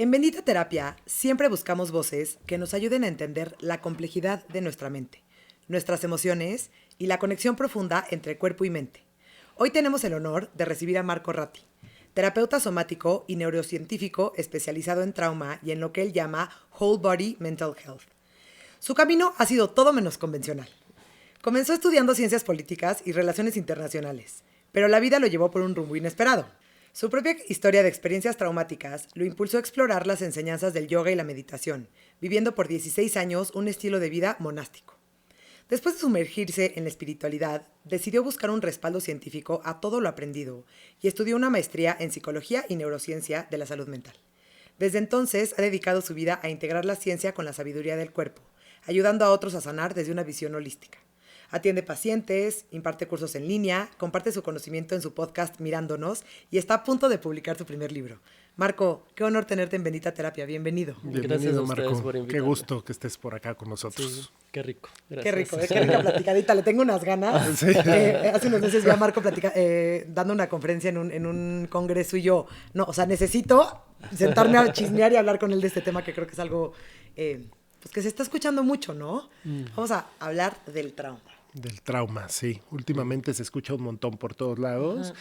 En Bendita Terapia siempre buscamos voces que nos ayuden a entender la complejidad de nuestra mente, nuestras emociones y la conexión profunda entre cuerpo y mente. Hoy tenemos el honor de recibir a Marco Ratti, terapeuta somático y neurocientífico especializado en trauma y en lo que él llama Whole Body Mental Health. Su camino ha sido todo menos convencional. Comenzó estudiando ciencias políticas y relaciones internacionales, pero la vida lo llevó por un rumbo inesperado. Su propia historia de experiencias traumáticas lo impulsó a explorar las enseñanzas del yoga y la meditación, viviendo por 16 años un estilo de vida monástico. Después de sumergirse en la espiritualidad, decidió buscar un respaldo científico a todo lo aprendido y estudió una maestría en psicología y neurociencia de la salud mental. Desde entonces ha dedicado su vida a integrar la ciencia con la sabiduría del cuerpo, ayudando a otros a sanar desde una visión holística. Atiende pacientes, imparte cursos en línea, comparte su conocimiento en su podcast Mirándonos y está a punto de publicar su primer libro. Marco, qué honor tenerte en Bendita Terapia. Bienvenido. Gracias a ustedes Marco. por invitarme. Qué gusto que estés por acá con nosotros. Sí, qué rico. Gracias. Qué rica platicadita. Le tengo unas ganas. Sí. Hace unos meses vi a Marco dando una conferencia en un congreso y yo, necesito sentarme a chismear y hablar con él de este tema que creo que es algo pues que se está escuchando mucho, ¿no? Vamos a hablar del trauma. Del trauma, sí. Últimamente se escucha un montón por todos lados.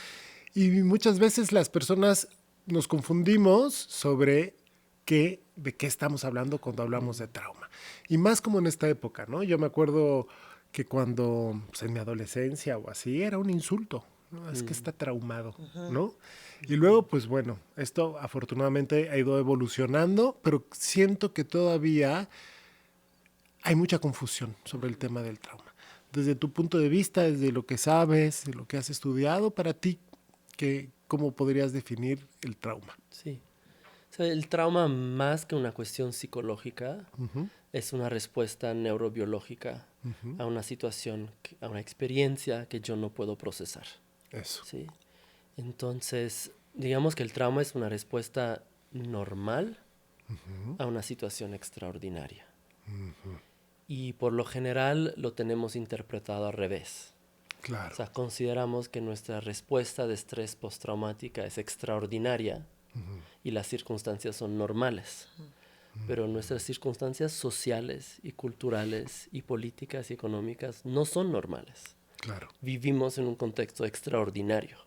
Y muchas veces las personas nos confundimos sobre de qué estamos hablando cuando hablamos de trauma. Y más como en esta época, ¿no? Yo me acuerdo que cuando, pues en mi adolescencia o así, era un insulto, ¿no? Es que está traumado, ¿no? Y luego, pues bueno, esto afortunadamente ha ido evolucionando, pero siento que todavía hay mucha confusión sobre el tema del trauma. Desde tu punto de vista, desde lo que sabes, de lo que has estudiado, para ti, ¿cómo podrías definir el trauma? Sí. O sea, el trauma, más que una cuestión psicológica, es una respuesta neurobiológica a una situación, a una experiencia que yo no puedo procesar. Eso. ¿Sí? Entonces, digamos que el trauma es una respuesta normal a una situación extraordinaria. Y por lo general lo tenemos interpretado al revés. Claro. O sea, consideramos que nuestra respuesta de estrés postraumática es extraordinaria y las circunstancias son normales. Pero nuestras circunstancias sociales y culturales y políticas y económicas no son normales. Claro. Vivimos en un contexto extraordinario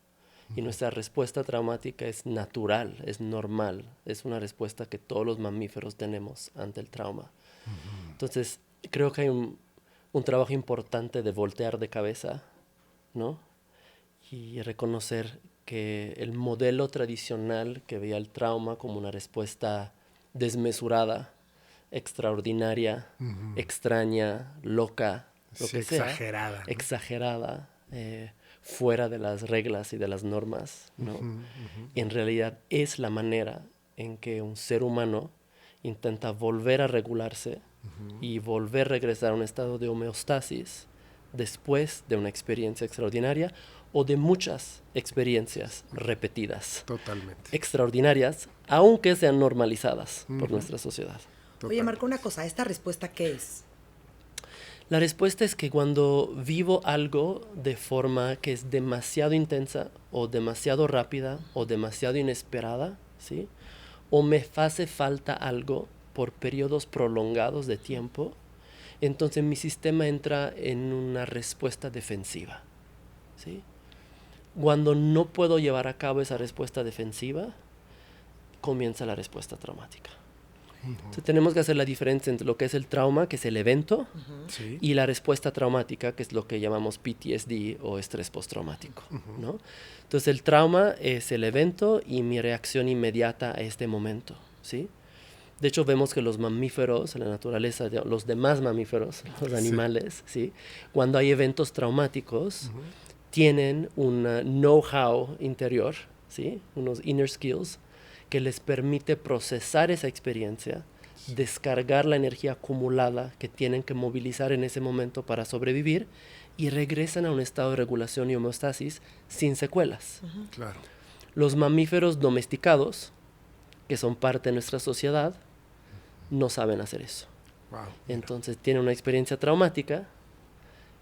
y nuestra respuesta traumática es natural, es normal. Es una respuesta que todos los mamíferos tenemos ante el trauma. Entonces, creo que hay un trabajo importante de voltear de cabeza, ¿no? Y reconocer que el modelo tradicional que veía el trauma como una respuesta desmesurada, extraordinaria, extraña, loca, lo que sea. Exagerada. ¿No? Exagerada, fuera de las reglas y de las normas, ¿no? En realidad es la manera en que un ser humano intenta volver a regularse y volver a regresar a un estado de homeostasis después de una experiencia extraordinaria o de muchas experiencias repetidas. Totalmente. Extraordinarias, aunque sean normalizadas por nuestra sociedad. Oye, Marco, una cosa, ¿esta respuesta qué es? La respuesta es que cuando vivo algo de forma que es demasiado intensa o demasiado rápida o demasiado inesperada, ¿sí? O me hace falta algo por periodos prolongados de tiempo, entonces mi sistema entra en una respuesta defensiva, ¿sí? Cuando no puedo llevar a cabo esa respuesta defensiva, comienza la respuesta traumática. Entonces, tenemos que hacer la diferencia entre lo que es el trauma, que es el evento, Sí. y la respuesta traumática, que es lo que llamamos PTSD o estrés postraumático, ¿no? Entonces, el trauma es el evento y mi reacción inmediata a este momento, ¿sí? De hecho, vemos que los mamíferos, en la naturaleza, los demás mamíferos, los animales, ¿sí? Cuando hay eventos traumáticos, tienen un know-how interior, ¿sí? Unos inner skills, que les permite procesar esa experiencia, descargar la energía acumulada que tienen que movilizar en ese momento para sobrevivir y regresan a un estado de regulación y homeostasis sin secuelas. Claro. Los mamíferos domesticados, que son parte de nuestra sociedad, no saben hacer eso. Wow. Entonces tienen una experiencia traumática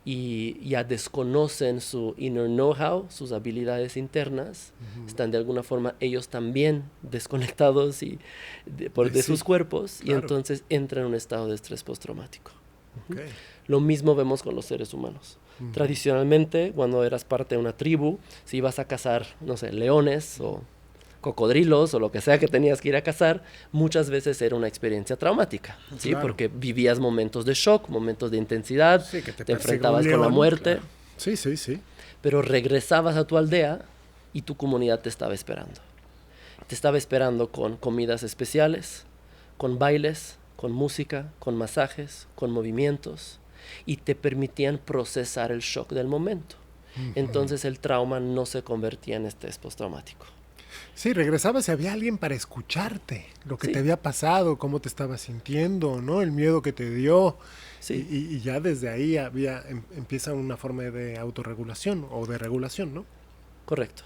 y ya desconocen su inner know-how, sus habilidades internas, están de alguna forma ellos también desconectados de sus cuerpos, y entonces entran en un estado de estrés postraumático. Okay. Lo mismo vemos con los seres humanos. Tradicionalmente, cuando eras parte de una tribu, si ibas a cazar, no sé, leones o cocodrilos o lo que sea que tenías que ir a cazar, muchas veces era una experiencia traumática, ¿sí? Claro. Porque vivías momentos de shock, momentos de intensidad, Sí, que te enfrentabas con la muerte, claro. Sí. pero regresabas a tu aldea y tu comunidad te estaba esperando. Te estaba esperando con comidas especiales, con bailes, con música, con masajes, con movimientos, y te permitían procesar el shock del momento. Entonces el trauma no se convertía en estrés postraumático. Sí, regresabas y había alguien para escucharte, lo que Sí. te había pasado, cómo te estabas sintiendo, ¿no? El miedo que te dio. Sí. Y ya desde ahí empieza una forma de autorregulación o de regulación, ¿no? Correcto.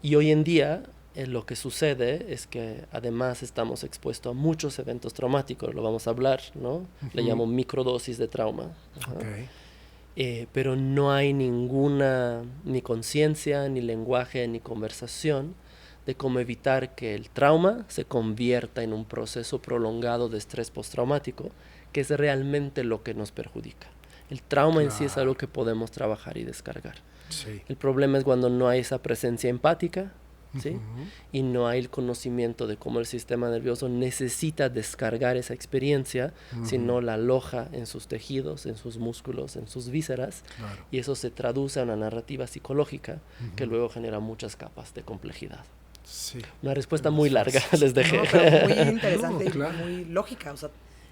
Y hoy en día lo que sucede es que además estamos expuestos a muchos eventos traumáticos, lo vamos a hablar, ¿no? Le llamo microdosis de trauma. Ajá. Okay. Pero no hay ninguna ni conciencia, ni lenguaje, ni conversación de cómo evitar que el trauma se convierta en un proceso prolongado de estrés postraumático, que es realmente lo que nos perjudica. El trauma en sí es algo que podemos trabajar y descargar. Sí. El problema es cuando no hay esa presencia empática, ¿sí? Y no hay el conocimiento de cómo el sistema nervioso necesita descargar esa experiencia, si no la aloja en sus tejidos, en sus músculos, en sus vísceras, y eso se traduce a una narrativa psicológica que luego genera muchas capas de complejidad. Sí. Una respuesta muy larga les dejé. No, pero muy interesante No, claro. y muy lógica, o sea,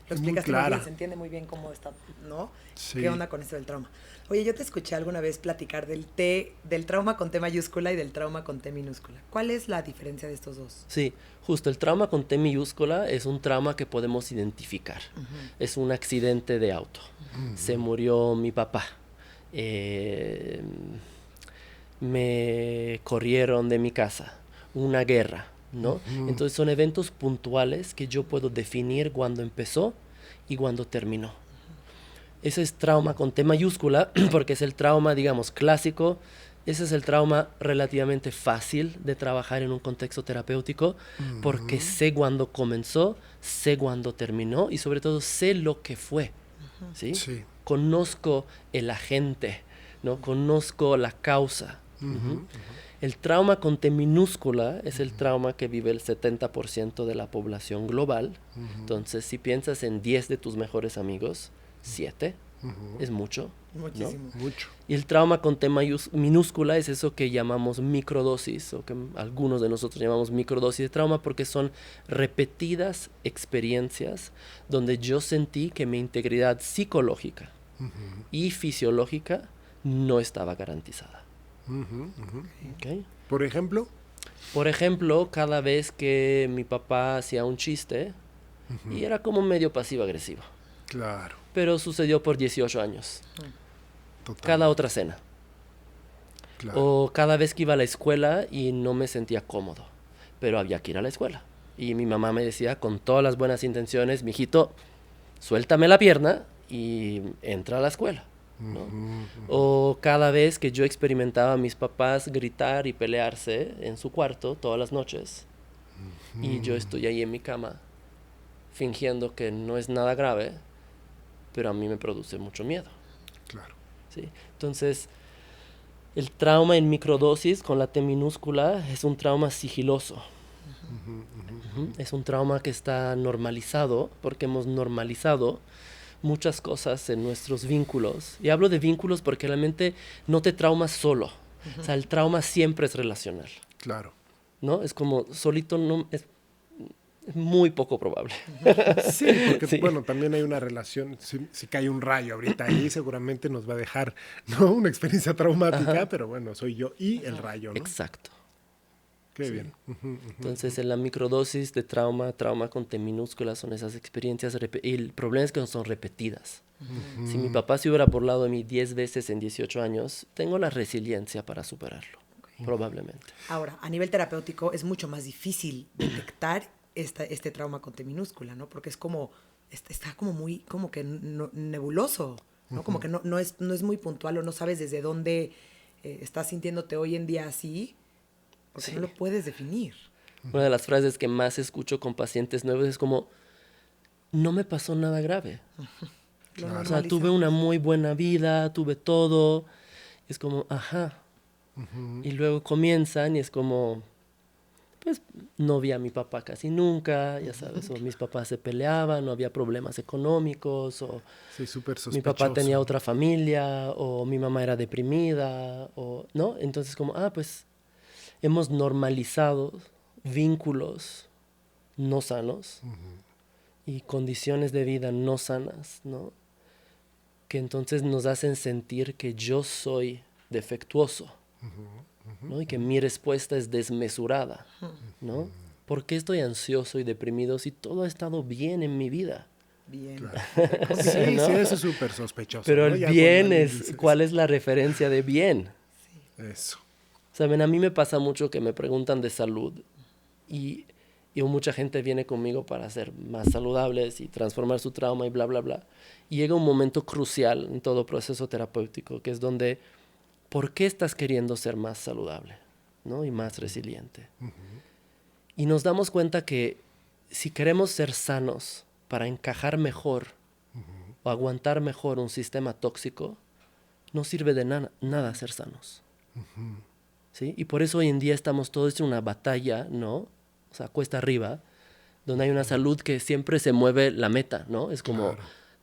lo Es muy explicaste muy clara. bien, se entiende muy bien cómo está, ¿no? Sí. ¿Qué onda con esto del trauma? Oye, yo te escuché alguna vez platicar del trauma con T mayúscula y del trauma con T minúscula. ¿Cuál es la diferencia de estos dos? Sí, justo el trauma con T minúscula es un trauma que podemos identificar. Es un accidente de auto. Se murió mi papá. Me corrieron de mi casa. Una guerra, ¿no? Entonces son eventos puntuales que yo puedo definir cuándo empezó y cuándo terminó. Ese es trauma con T mayúscula porque es el trauma, digamos, clásico. Ese es el trauma relativamente fácil de trabajar en un contexto terapéutico porque sé cuándo comenzó, sé cuándo terminó y sobre todo sé lo que fue, ¿sí? Sí. Conozco el agente, ¿no? Conozco la causa. El trauma con T minúscula es el trauma que vive el 70% de la población global. Entonces, si piensas en 10 de tus mejores amigos, 7 es mucho. Muchísimo. ¿no? Mucho. Y el trauma con T minúscula es eso que llamamos microdosis, o que algunos de nosotros llamamos microdosis de trauma, porque son repetidas experiencias donde yo sentí que mi integridad psicológica y fisiológica no estaba garantizada. ¿Okay? Por ejemplo. Por ejemplo, cada vez que mi papá hacía un chiste, y era como medio pasivo-agresivo, Claro. pero sucedió por 18 años. Total. Cada otra cena. Claro. O cada vez que iba a la escuela y no me sentía cómodo, pero había que ir a la escuela. Y mi mamá me decía, con todas las buenas intenciones, mijito, suéltame la pierna y entra a la escuela. ¿no? O cada vez que yo experimentaba a mis papás gritar y pelearse en su cuarto todas las noches, y yo estoy ahí en mi cama fingiendo que no es nada grave, pero a mí me produce mucho miedo. Claro. ¿sí? Entonces, el trauma en microdosis con la T minúscula es un trauma sigiloso. Es un trauma que está normalizado porque hemos normalizado muchas cosas en nuestros vínculos. Y hablo de vínculos porque realmente no te traumas solo. O sea, el trauma siempre es relacional. Claro. ¿No? Es como solito no es muy poco probable. Sí, porque Sí. bueno, también hay una relación, si cae un rayo ahorita ahí, seguramente nos va a dejar, ¿no? Una experiencia traumática, pero bueno, soy yo y el rayo, ¿no? Exacto. Qué Sí. bien. Entonces, en la microdosis de trauma con T minúscula son esas experiencias, y el problema es que no son repetidas. Si mi papá se hubiera burlado de mí 10 veces en 18 años, tengo la resiliencia para superarlo, probablemente. Ahora, a nivel terapéutico es mucho más difícil detectar este trauma con T minúscula, ¿no? Porque es como, está como muy, como que nebuloso. ¿no? Como que no es muy puntual o no sabes desde dónde estás sintiéndote hoy en día así, porque no lo puedes definir. Una de las frases que más escucho con pacientes nuevos es como, no me pasó nada grave. Lo O sea, tuve una muy buena vida, tuve todo. Y es como, ajá. Y luego comienzan y es como, pues no vi a mi papá casi nunca, ya sabes, o mis papás se peleaban, no había problemas económicos, o Sí, súper mi papá sospechoso. tenía otra familia, o mi mamá era deprimida, o, ¿no? Entonces como, pues hemos normalizado vínculos no sanos y condiciones de vida no sanas, ¿no? Que entonces nos hacen sentir que yo soy defectuoso, ¿no? Y que mi respuesta es desmesurada, ¿no? ¿Por qué estoy ansioso y deprimido si todo ha estado bien en mi vida? Bien. Claro. Sí, ¿No? sí, eso es súper sospechoso. Pero ¿no? el Ya bien cuando alguien es, dice ¿cuál es la referencia de bien? eso. Saben, a mí me pasa mucho que me preguntan de salud y mucha gente viene conmigo para ser más saludables y transformar su trauma y bla, bla, bla. Y llega un momento crucial en todo proceso terapéutico, que es donde, ¿por qué estás queriendo ser más saludable, ¿no? Y más resiliente? Y nos damos cuenta que si queremos ser sanos para encajar mejor o aguantar mejor un sistema tóxico, no sirve de nada ser sanos. ¿Sí? Y por eso hoy en día estamos todos en una batalla, ¿no? O sea, cuesta arriba, donde hay una salud que siempre se mueve la meta, ¿no? Es como,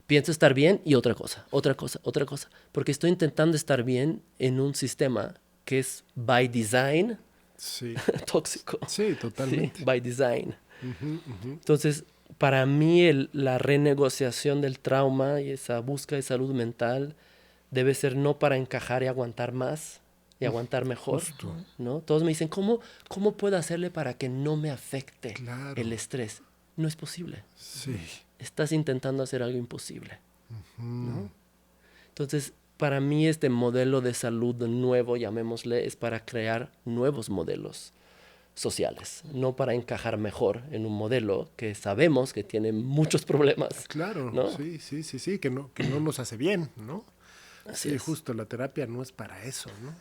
pienso estar bien y otra cosa, otra cosa, otra cosa. Porque estoy intentando estar bien en un sistema que es by design Sí, tóxico. sí, totalmente. Sí, by design. Entonces, para mí la renegociación del trauma y esa búsqueda de salud mental debe ser no para encajar y aguantar más y aguantar mejor, ¿no? Todos me dicen, ¿cómo puedo hacerle para que no me afecte Claro. el estrés? No es posible. Sí. Estás intentando hacer algo imposible, ¿no? Entonces, para mí este modelo de salud nuevo, llamémosle, es para crear nuevos modelos sociales, no para encajar mejor en un modelo que sabemos que tiene muchos problemas. Claro, ¿no? sí, que no nos hace bien, ¿no? Así Sí, es. justo, la terapia no es para eso, ¿no?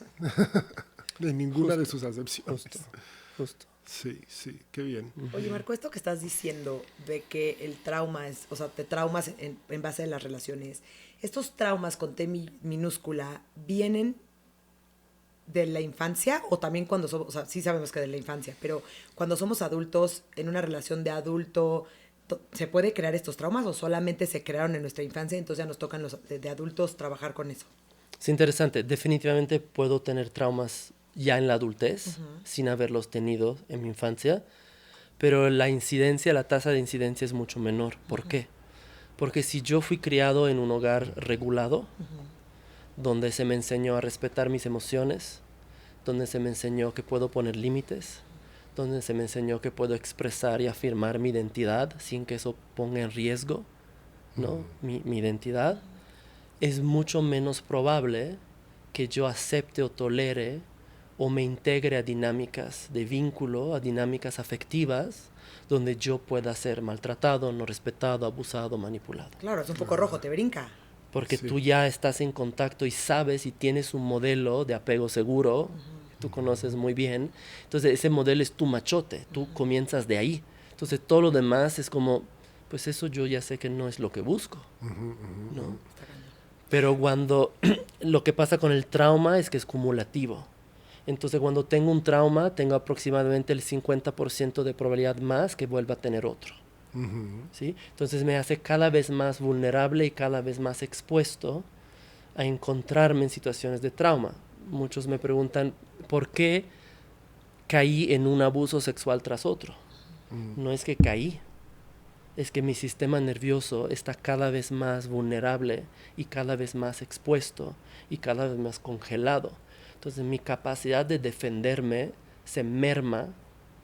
De ninguna de sus acepciones. Justo. Sí, qué bien. Oye, Marco, esto que estás diciendo de que el trauma es, o sea, te traumas en base a las relaciones, ¿estos traumas con T minúscula vienen de la infancia o también cuando somos, o sea, sí sabemos que de la infancia, pero cuando somos adultos, en una relación de adulto, ¿se puede crear estos traumas o solamente se crearon en nuestra infancia y entonces ya nos tocan los de adultos trabajar con eso? Es interesante. Definitivamente puedo tener traumas ya en la adultez, sin haberlos tenido en mi infancia, pero la tasa de incidencia es mucho menor. ¿Por qué? Porque si yo fui criado en un hogar regulado, donde se me enseñó a respetar mis emociones, donde se me enseñó que puedo poner límites, donde se me enseñó que puedo expresar y afirmar mi identidad sin que eso ponga en riesgo, ¿no? mi identidad, es mucho menos probable que yo acepte o tolere o me integre a dinámicas de vínculo, a dinámicas afectivas, donde yo pueda ser maltratado, no respetado, abusado, manipulado. Claro, es un poco rojo, te brinca. Porque tú ya estás en contacto y sabes y tienes un modelo de apego seguro, que tú conoces muy bien. Entonces ese modelo es tu machote, tú comienzas de ahí. Entonces todo lo demás es como, pues eso yo ya sé que no es lo que busco, ¿no? Pero cuando lo que pasa con el trauma es que es cumulativo. Entonces cuando tengo un trauma, tengo aproximadamente el 50% de probabilidad más que vuelva a tener otro. ¿Sí? Entonces me hace cada vez más vulnerable y cada vez más expuesto a encontrarme en situaciones de trauma. Muchos me preguntan, ¿por qué caí en un abuso sexual tras otro? No es que caí, es que mi sistema nervioso está cada vez más vulnerable y cada vez más expuesto y cada vez más congelado. Entonces mi capacidad de defenderme se merma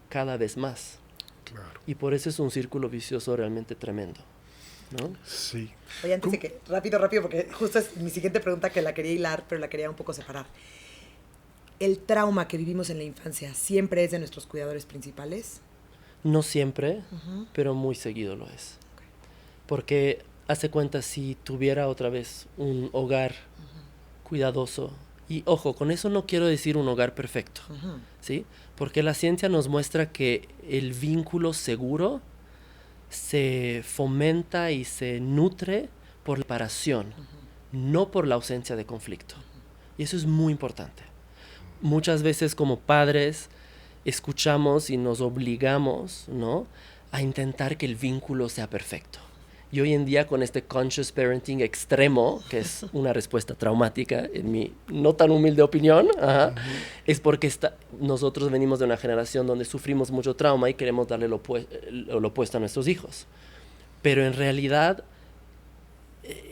cada vez más. Claro. Y por eso es un círculo vicioso realmente tremendo, ¿no? Sí. Oye, antes de que, rápido, porque justo es mi siguiente pregunta que la quería hilar, pero la quería un poco separar. ¿El trauma que vivimos en la infancia siempre es de nuestros cuidadores principales? No siempre, pero muy seguido lo es. Porque hace cuenta si tuviera otra vez un hogar cuidadoso. Y ojo, con eso no quiero decir un hogar perfecto, ¿sí? Porque la ciencia nos muestra que el vínculo seguro se fomenta y se nutre por la separación, no por la ausencia de conflicto. Y eso es muy importante. Muchas veces como padres escuchamos y nos obligamos, ¿no?, a intentar que el vínculo sea perfecto. Y hoy en día con este conscious parenting extremo, que es una respuesta traumática, en mi no tan humilde opinión, es porque nosotros venimos de una generación donde sufrimos mucho trauma y queremos darle lo opuesto a nuestros hijos. Pero en realidad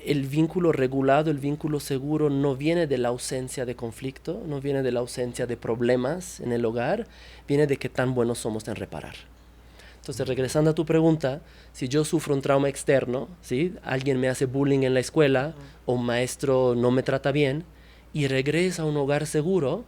el vínculo regulado, el vínculo seguro no viene de la ausencia de conflicto, no viene de la ausencia de problemas en el hogar, viene de qué tan buenos somos en reparar. Entonces, regresando a tu pregunta, si yo sufro un trauma externo, ¿sí?, alguien me hace bullying en la escuela o un maestro no me trata bien y regreso a un hogar seguro,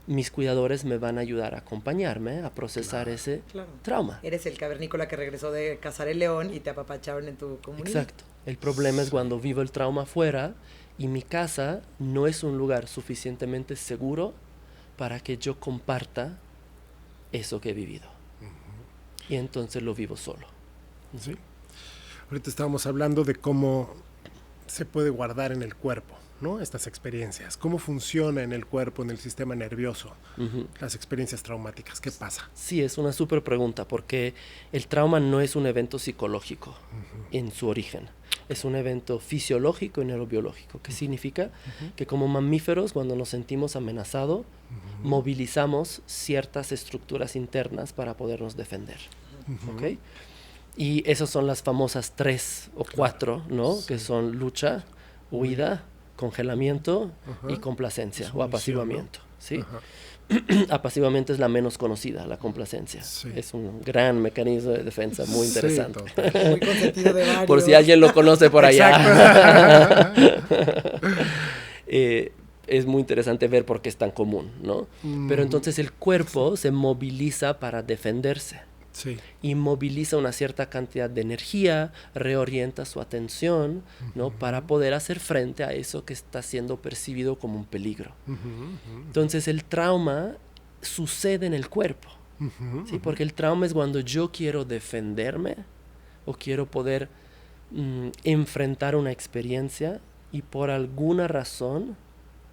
mis cuidadores me van a ayudar a acompañarme a procesar ese trauma. Eres el cavernícola que regresó de cazar el león y te apapacharon en tu comunidad. Exacto. El problema es cuando vivo el trauma afuera y mi casa no es un lugar suficientemente seguro para que yo comparta eso que he vivido. Y entonces lo vivo solo. Sí. Ahorita estábamos hablando de cómo se puede guardar en el cuerpo, ¿no?, estas experiencias. ¿Cómo funciona en el cuerpo, en el sistema nervioso, las experiencias traumáticas? ¿Qué pasa? Sí, es una súper pregunta, porque el trauma no es un evento psicológico en su origen. Es un evento fisiológico y neurobiológico. ¿Qué significa? Que como mamíferos, cuando nos sentimos amenazados, movilizamos ciertas estructuras internas para podernos defender. ¿Okay? Y esas son las famosas 3 o 4, ¿no? Sí. Que son lucha, huida, congelamiento y complacencia o apaciguamiento. ¿No? ¿Sí? Apaciguamiento es la menos conocida, la complacencia. Sí. Es un gran mecanismo de defensa muy interesante. Sí, muy consentido de varios. Por si alguien lo conoce por allá. Es muy interesante ver por qué es tan común, ¿no? Pero entonces el cuerpo se moviliza para defenderse. Sí. Y moviliza una cierta cantidad de energía, reorienta su atención, ¿no?, para poder hacer frente a eso que está siendo percibido como un peligro. Entonces el trauma sucede en el cuerpo, ¿sí? Porque el trauma es cuando yo quiero defenderme o quiero poder enfrentar una experiencia y por alguna razón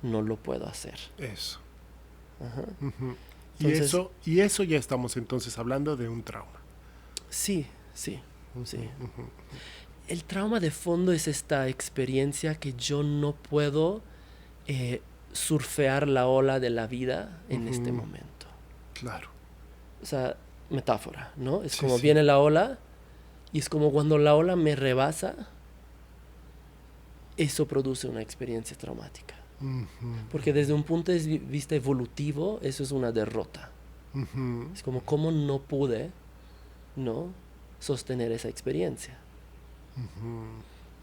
no lo puedo hacer. Eso. Entonces, y eso ya estamos entonces hablando de un trauma. Sí. El trauma de fondo es esta experiencia que yo no puedo surfear la ola de la vida en este momento. Claro. O sea, metáfora, ¿no? Es como viene la ola y es como cuando la ola me rebasa, eso produce una experiencia traumática. Porque desde un punto de vista evolutivo, eso es una derrota. Es como, ¿cómo no pude, no, sostener esa experiencia?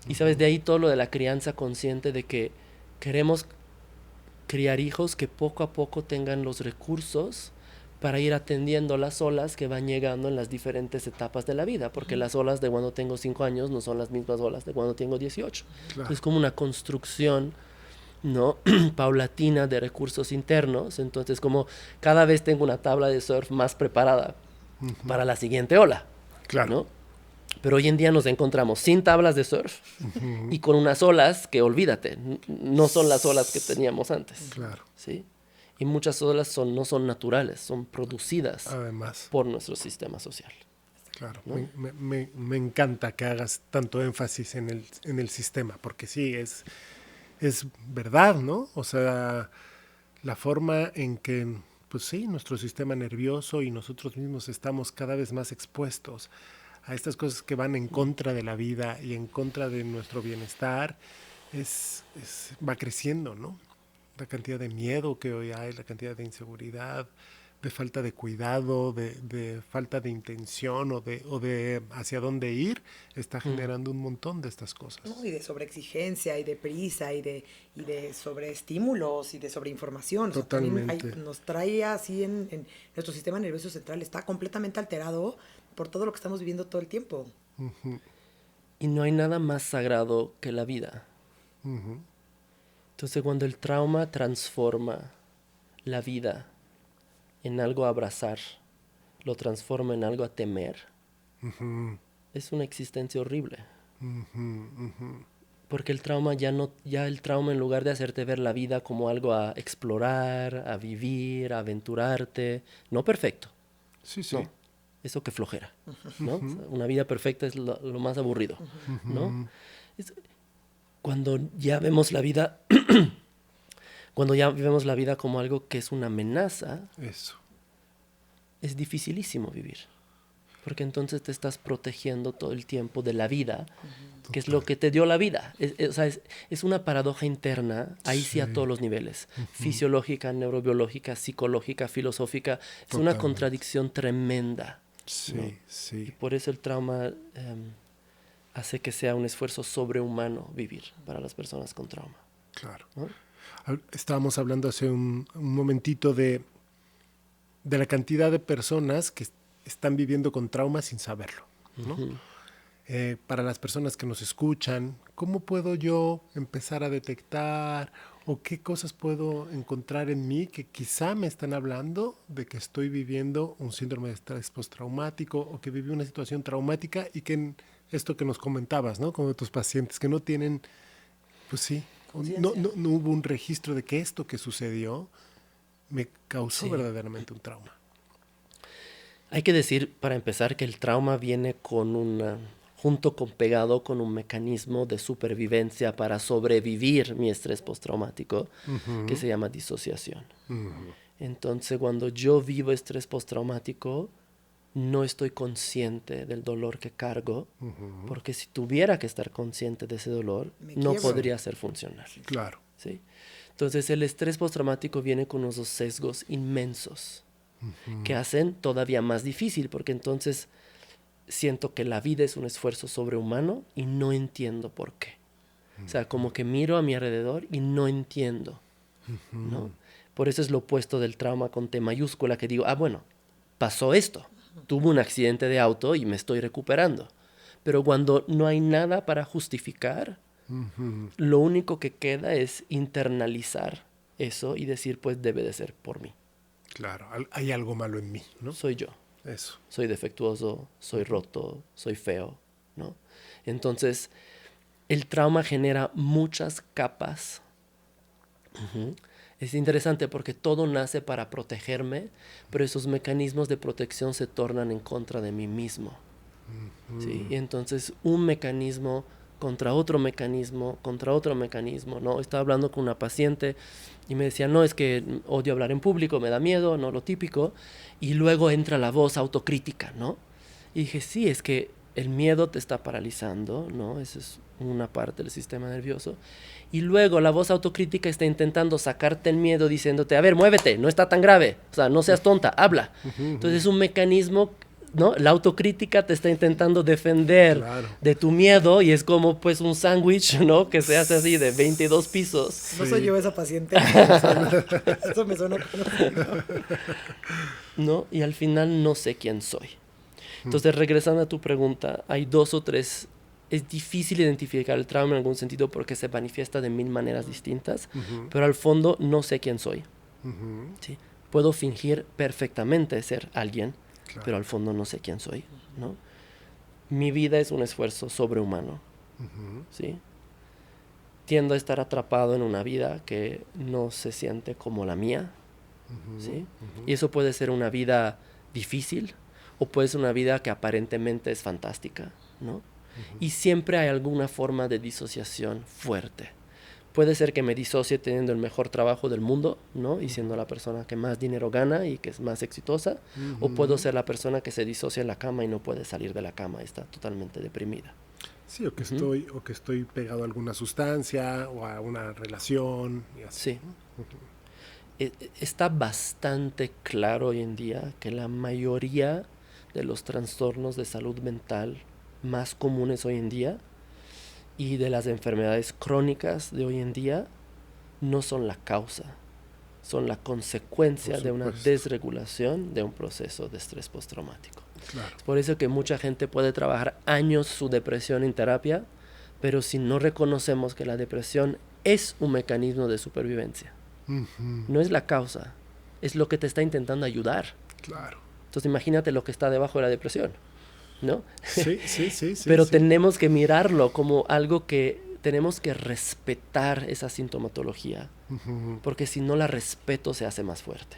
Y sabes, de ahí todo lo de la crianza consciente, de que queremos criar hijos que poco a poco tengan los recursos para ir atendiendo las olas que van llegando en las diferentes etapas de la vida, porque las olas de cuando tengo 5 años no son las mismas olas de cuando tengo 18. Claro. Es como una construcción, ¿no?, paulatina de recursos internos. Entonces, como cada vez tengo una tabla de surf más preparada para la siguiente ola. Claro. ¿No? Pero hoy en día nos encontramos sin tablas de surf y con unas olas que, olvídate, no son las olas que teníamos antes. Claro. ¿Sí? Y muchas olas no son naturales, son producidas además por nuestro sistema social. Claro, ¿no? me encanta que hagas tanto énfasis en el sistema, porque sí, es verdad, ¿no? O sea, la forma en que, pues sí, nuestro sistema nervioso y nosotros mismos estamos cada vez más expuestos a estas cosas que van en contra de la vida y en contra de nuestro bienestar, va creciendo, ¿no? La cantidad de miedo que hoy hay, la cantidad de inseguridad, de falta de cuidado, de falta de intención o de hacia dónde ir, está generando un montón de estas cosas. No, y de sobreexigencia, y de prisa, y de sobreestímulos, y de sobreinformación. Totalmente. O sea, nos trae así en nuestro sistema nervioso central, está completamente alterado por todo lo que estamos viviendo todo el tiempo. Y no hay nada más sagrado que la vida. Entonces, cuando el trauma transforma la vida en algo a abrazar, lo transforma en algo a temer, es una existencia horrible. Porque el trauma ya el trauma, en lugar de hacerte ver la vida como algo a explorar, a vivir, a aventurarte, no perfecto. Sí, sí. No, eso que flojera, ¿no? Una vida perfecta es lo más aburrido, ¿no? Cuando ya vemos la vida, cuando ya vemos la vida como algo que es una amenaza, Eso. es dificilísimo vivir. Porque entonces te estás protegiendo todo el tiempo de la vida, que es lo que te dio la vida. O sea, es una paradoja interna, ahí sí a todos los niveles. Fisiológica, neurobiológica, psicológica, filosófica. Es una contradicción tremenda. Sí, ¿no? sí. Y por eso el trauma hace que sea un esfuerzo sobrehumano vivir para las personas con trauma. Claro. ¿no? Estábamos hablando hace un momentito de la cantidad de personas que están viviendo con trauma sin saberlo, ¿no? Para las personas que nos escuchan, ¿cómo puedo yo empezar a detectar o qué cosas puedo encontrar en mí que quizá me están hablando de que estoy viviendo un síndrome de estrés postraumático o que viví una situación traumática y que esto que nos comentabas, ¿no? Como de tus pacientes que no tienen, pues sí, no hubo un registro de que esto que sucedió me causó verdaderamente un trauma. Hay que decir, para empezar, que el trauma viene pegado con un mecanismo de supervivencia para sobrevivir mi estrés postraumático, que se llama disociación. Entonces, cuando yo vivo estrés postraumático, no estoy consciente del dolor que cargo, porque si tuviera que estar consciente de ese dolor, no podría ser funcional. Claro. ¿Sí? Entonces, el estrés postraumático viene con unos sesgos inmensos que hacen todavía más difícil, porque entonces siento que la vida es un esfuerzo sobrehumano y no entiendo por qué. O sea, como que miro a mi alrededor y no entiendo, ¿no? Por eso es lo opuesto del trauma con T mayúscula, que digo, bueno, pasó esto, tuve un accidente de auto y me estoy recuperando. Pero cuando no hay nada para justificar, lo único que queda es internalizar eso y decir, pues debe de ser por mí. Claro, hay algo malo en mí, ¿no? Soy yo. Eso. Soy defectuoso, soy roto, soy feo, ¿no? Entonces, el trauma genera muchas capas. Es interesante porque todo nace para protegerme, pero esos mecanismos de protección se tornan en contra de mí mismo. ¿Sí? Y entonces, un mecanismo contra otro mecanismo, ¿no? Estaba hablando con una paciente y me decía, no, es que odio hablar en público, me da miedo, no lo típico. Y luego entra la voz autocrítica, ¿no? Y dije, sí, es que el miedo te está paralizando, ¿no? Esa es una parte del sistema nervioso. Y luego la voz autocrítica está intentando sacarte el miedo diciéndote, a ver, muévete, no está tan grave, o sea, no seas tonta, habla. Entonces es un mecanismo, ¿no? La autocrítica te está intentando defender de tu miedo y es como pues un sándwich, ¿no? Que se hace así de 22 pisos. No soy yo esa paciente. Eso me suena conocido. ¿No? Y al final no sé quién soy. Entonces, regresando a tu pregunta, hay 2 o 3. Es difícil identificar el trauma en algún sentido porque se manifiesta de 1000 maneras distintas, pero al fondo no sé quién soy. ¿Sí? Puedo fingir perfectamente ser alguien, pero al fondo no sé quién soy, ¿no? Mi vida es un esfuerzo sobrehumano, ¿sí? Tiendo a estar atrapado en una vida que no se siente como la mía, ¿sí? Y eso puede ser una vida difícil o puede ser una vida que aparentemente es fantástica, ¿no? Y siempre hay alguna forma de disociación fuerte. Puede ser que me disocie teniendo el mejor trabajo del mundo, ¿no? Y siendo la persona que más dinero gana y que es más exitosa. O puedo ser la persona que se disocia en la cama y no puede salir de la cama, está totalmente deprimida. Sí, o que estoy pegado a alguna sustancia o a una relación y así. Sí. Está bastante claro hoy en día que la mayoría de los trastornos de salud mental más comunes hoy en día y de las enfermedades crónicas de hoy en día no son la causa, son la consecuencia de una desregulación de un proceso de estrés postraumático. Claro. Es por eso que mucha gente puede trabajar años su depresión en terapia, pero si no reconocemos que la depresión es un mecanismo de supervivencia, no es la causa, es lo que te está intentando ayudar. Claro. Entonces imagínate lo que está debajo de la depresión, ¿no? Sí. Pero sí. tenemos que mirarlo como algo que tenemos que respetar esa sintomatología, porque si no la respeto se hace más fuerte.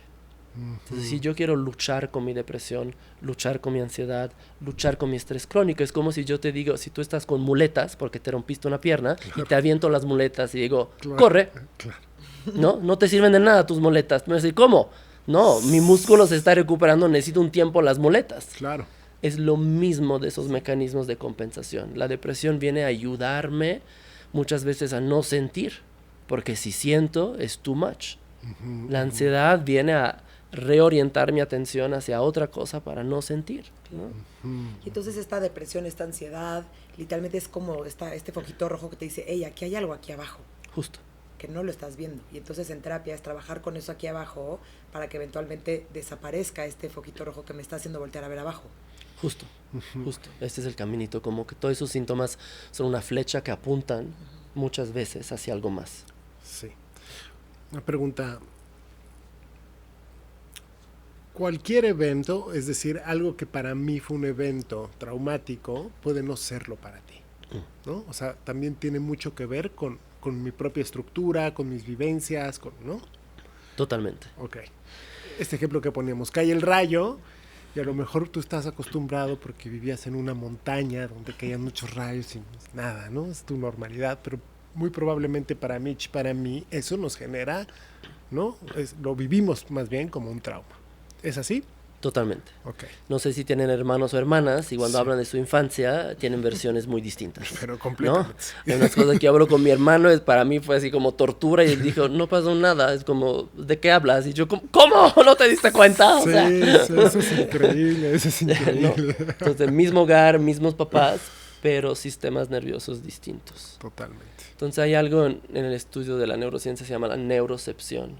Entonces, si yo quiero luchar con mi depresión, luchar con mi ansiedad, luchar con mi estrés crónico, es como si yo te digo, si tú estás con muletas porque te rompiste una pierna y te aviento las muletas y digo, corre, Claro. no te sirven de nada tus muletas. Me vas a decir, ¿cómo? No, mi músculo se está recuperando, necesito un tiempo las muletas. Claro. Es lo mismo de esos mecanismos de compensación. La depresión viene a ayudarme muchas veces a no sentir, porque si siento es too much. La ansiedad viene a reorientar mi atención hacia otra cosa para no sentir, ¿no? Y entonces esta depresión, esta ansiedad, literalmente es como este foquito rojo que te dice, hey, aquí hay algo aquí abajo. Justo. Que no lo estás viendo. Y entonces en terapia es trabajar con eso aquí abajo para que eventualmente desaparezca este foquito rojo que me está haciendo voltear a ver abajo. Justo. Este es el caminito, como que todos esos síntomas son una flecha que apuntan muchas veces hacia algo más. Sí. Una pregunta. Cualquier evento, es decir, algo que para mí fue un evento traumático, puede no serlo para ti, ¿no? O sea, también tiene mucho que ver con mi propia estructura, con mis vivencias, ¿no? Totalmente. Ok. Este ejemplo que poníamos, cae el rayo y a lo mejor tú estás acostumbrado porque vivías en una montaña donde caían muchos rayos y nada, ¿no? Es tu normalidad, pero muy probablemente para mí, eso nos genera, ¿no? Lo vivimos más bien como un trauma. ¿Es así? Totalmente. Ok. No sé si tienen hermanos o hermanas y cuando Sí. hablan de su infancia tienen versiones muy distintas. Pero completamente. ¿No? Hay unas cosas que yo hablo con mi hermano, para mí fue así como tortura y él dijo, no pasó nada, es como, ¿de qué hablas? Y yo, ¿cómo? ¿No te diste cuenta? O Sí, sea, eso es increíble, eso es ¿no? increíble. Entonces, mismo hogar, mismos papás, pero sistemas nerviosos distintos. Totalmente. Entonces hay algo en el estudio de la neurociencia que se llama la neurocepción.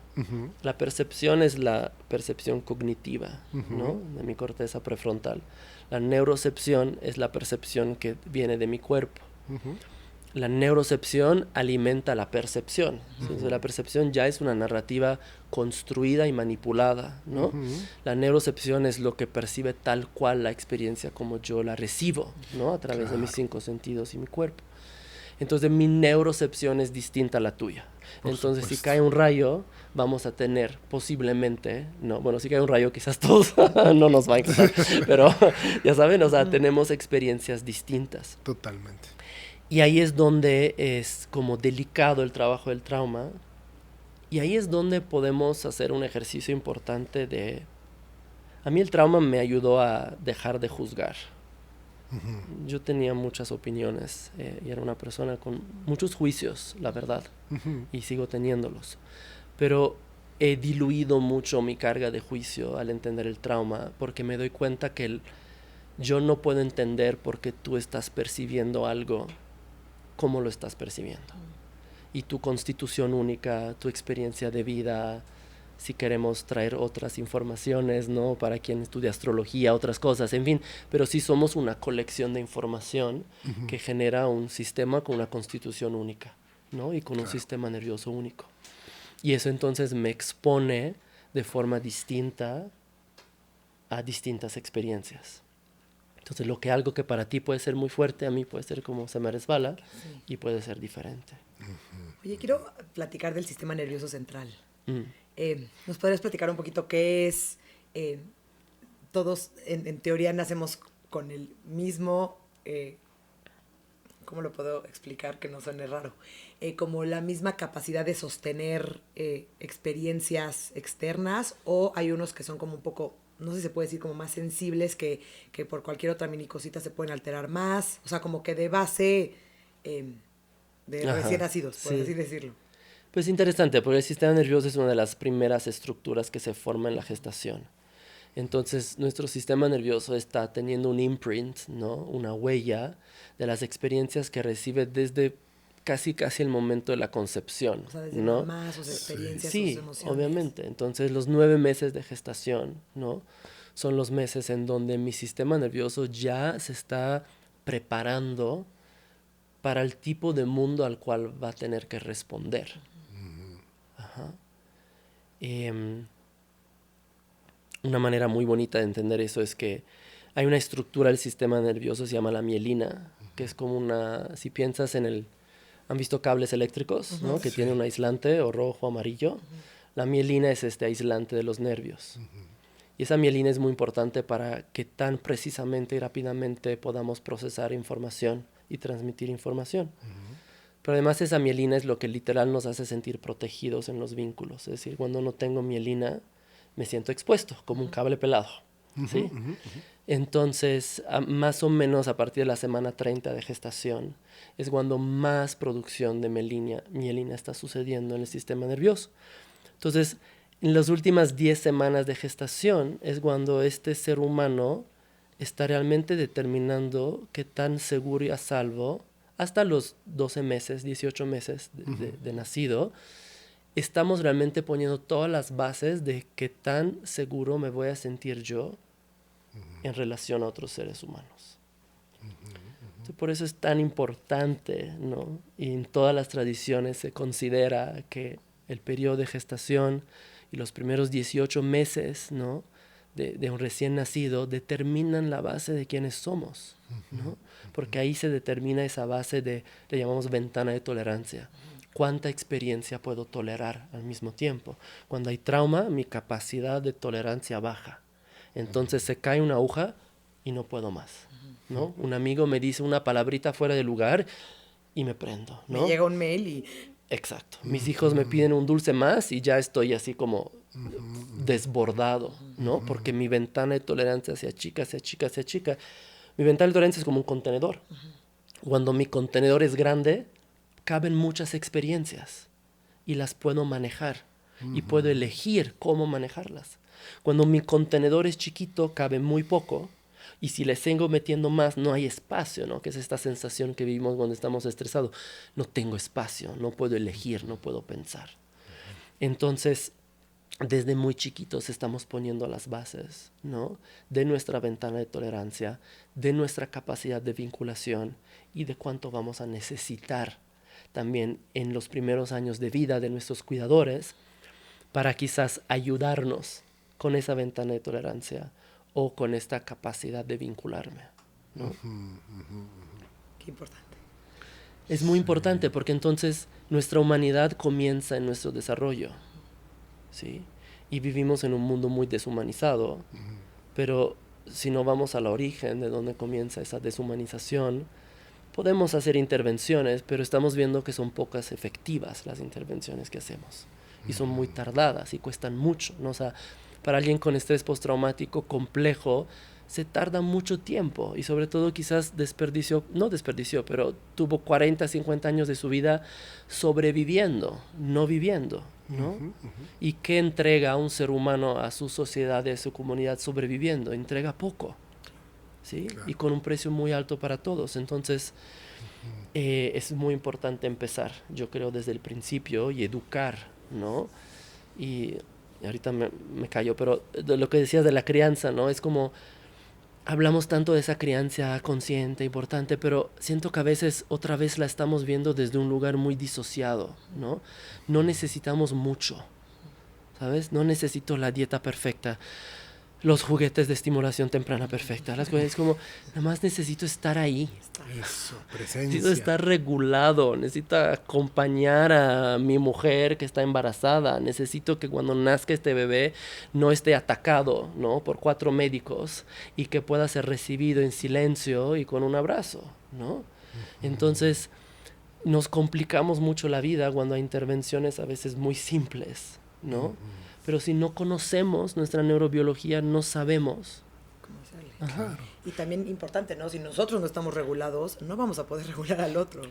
La percepción es la percepción cognitiva, ¿no? De mi corteza prefrontal. La neurocepción es la percepción que viene de mi cuerpo. La neurocepción alimenta la percepción. Entonces la percepción ya es una narrativa construida y manipulada, ¿no? La neurocepción es lo que percibe tal cual la experiencia como yo la recibo, ¿no? A través de mis 5 sentidos y mi cuerpo. Entonces mi neurocepción es distinta a la tuya. Entonces si cae un rayo, vamos a tener posiblemente, no, bueno, si cae un rayo quizás todos no nos va a encantar, pero ya saben, o sea, tenemos experiencias distintas. Totalmente. Y ahí es donde es como delicado el trabajo del trauma. Y ahí es donde podemos hacer un ejercicio importante de... A mí el trauma me ayudó a dejar de juzgar. Yo tenía muchas opiniones y era una persona con muchos juicios, la verdad, y sigo teniéndolos. Pero he diluido mucho mi carga de juicio al entender el trauma porque me doy cuenta que yo no puedo entender por qué tú estás percibiendo algo como lo estás percibiendo. Y tu constitución única, tu experiencia de vida, si queremos traer otras informaciones, ¿no? Para quien estudia astrología, otras cosas, en fin. Pero sí somos una colección de información que genera un sistema con una constitución única, ¿no? Y con un sistema nervioso único. Y eso entonces me expone de forma distinta a distintas experiencias. Entonces algo que para ti puede ser muy fuerte, a mí puede ser como se me resbala y puede ser diferente. Oye, quiero platicar del sistema nervioso central. ¿Nos podrías platicar un poquito qué es? Todos, en teoría, nacemos con el mismo... ¿cómo lo puedo explicar que no suene raro? Como la misma capacidad de sostener experiencias externas, o hay unos que son como un poco, no sé si se puede decir, como más sensibles, que por cualquier otra mini cosita se pueden alterar más, o sea, como que de base de recién nacidos, por así decirlo. Pues interesante, porque el sistema nervioso es una de las primeras estructuras que se forma en la gestación. Entonces, nuestro sistema nervioso está teniendo un imprint, ¿no? Una huella de las experiencias que recibe desde casi el momento de la concepción, o sea, desde ¿no? Mamá, sus experiencias, sí, sus emociones. obviamente. Entonces, los 9 meses de gestación, ¿no? son los meses en donde mi sistema nervioso ya se está preparando para el tipo de mundo al cual va a tener que responder. Ajá. Una manera muy bonita de entender eso es que hay una estructura del sistema nervioso, se llama la mielina, que es como una, si piensas en el, ¿han visto cables eléctricos, ¿no? Que tiene un aislante o rojo o amarillo? La mielina es este aislante de los nervios. Y esa mielina es muy importante para que tan precisamente y rápidamente podamos procesar información y transmitir información. Pero además esa mielina es lo que literal nos hace sentir protegidos en los vínculos. Es decir, cuando no tengo mielina, me siento expuesto, como un cable pelado. ¿Sí? Entonces, más o menos a partir de la semana 30 de gestación, es cuando más producción de mielina está sucediendo en el sistema nervioso. Entonces, en las últimas 10 semanas de gestación es cuando este ser humano está realmente determinando qué tan seguro y a salvo, hasta los 12 meses, 18 meses de nacido, estamos realmente poniendo todas las bases de qué tan seguro me voy a sentir yo en relación a otros seres humanos. Entonces, por eso es tan importante, ¿no? Y en todas las tradiciones se considera que el periodo de gestación y los primeros 18 meses, ¿no? de un recién nacido determinan la base de quiénes somos, ¿no? Porque ahí se determina esa base de, le llamamos ventana de tolerancia. ¿Cuánta experiencia puedo tolerar al mismo tiempo? Cuando hay trauma, mi capacidad de tolerancia baja. Entonces se cae una aguja y no puedo más, ¿no? Un amigo me dice una palabrita fuera de lugar y me prendo, ¿no? Me llega un mail y... Exacto. Mis hijos me piden un dulce más y ya estoy así como desbordado, ¿no? Porque mi ventana de tolerancia se achica, se achica, se achica. Mi ventana de tolerancia es como un contenedor. Cuando mi contenedor es grande, caben muchas experiencias y las puedo manejar y puedo elegir cómo manejarlas. Cuando mi contenedor es chiquito, cabe muy poco. Y si le sigo metiendo más, no hay espacio, ¿no? Que es esta sensación que vivimos cuando estamos estresados. No tengo espacio, no puedo elegir, no puedo pensar. Entonces, desde muy chiquitos estamos poniendo las bases, ¿no? De nuestra ventana de tolerancia, de nuestra capacidad de vinculación y de cuánto vamos a necesitar también en los primeros años de vida de nuestros cuidadores para quizás ayudarnos con esa ventana de tolerancia o con esta capacidad de vincularme, ¿no? Qué importante. Es muy importante porque entonces nuestra humanidad comienza en nuestro desarrollo, ¿sí? Y vivimos en un mundo muy deshumanizado, pero si no vamos al origen de donde comienza esa deshumanización, podemos hacer intervenciones, pero estamos viendo que son pocas efectivas las intervenciones que hacemos. Y son muy tardadas y cuestan mucho, ¿no? O sea, para alguien con estrés postraumático complejo, se tarda mucho tiempo y sobre todo quizás no desperdició, pero tuvo 40, 50 años de su vida sobreviviendo, no viviendo, ¿no? ¿Y qué entrega a un ser humano a su sociedad, a su comunidad sobreviviendo? Entrega poco, ¿sí? Claro. Y con un precio muy alto para todos. Entonces, es muy importante empezar, yo creo, desde el principio y educar, ¿no? Y ahorita me callo, pero de lo que decías de la crianza, ¿no? Es como, hablamos tanto de esa crianza consciente, importante, pero siento que a veces otra vez la estamos viendo desde un lugar muy disociado, ¿no? No necesitamos mucho, ¿sabes? No necesito la dieta perfecta, los juguetes de estimulación temprana perfecta, las cosas, es como, nada más necesito estar ahí. Eso, presencia. Necesito estar regulado, necesito acompañar a mi mujer que está embarazada, necesito que cuando nazca este bebé no esté atacado, ¿no? Por 4 médicos y que pueda ser recibido en silencio y con un abrazo, ¿no? Entonces, nos complicamos mucho la vida cuando hay intervenciones a veces muy simples, ¿no? Pero si no conocemos nuestra neurobiología, no sabemos cómo sale. Ajá. Y también importante, ¿no? Si nosotros no estamos regulados, no vamos a poder regular al otro.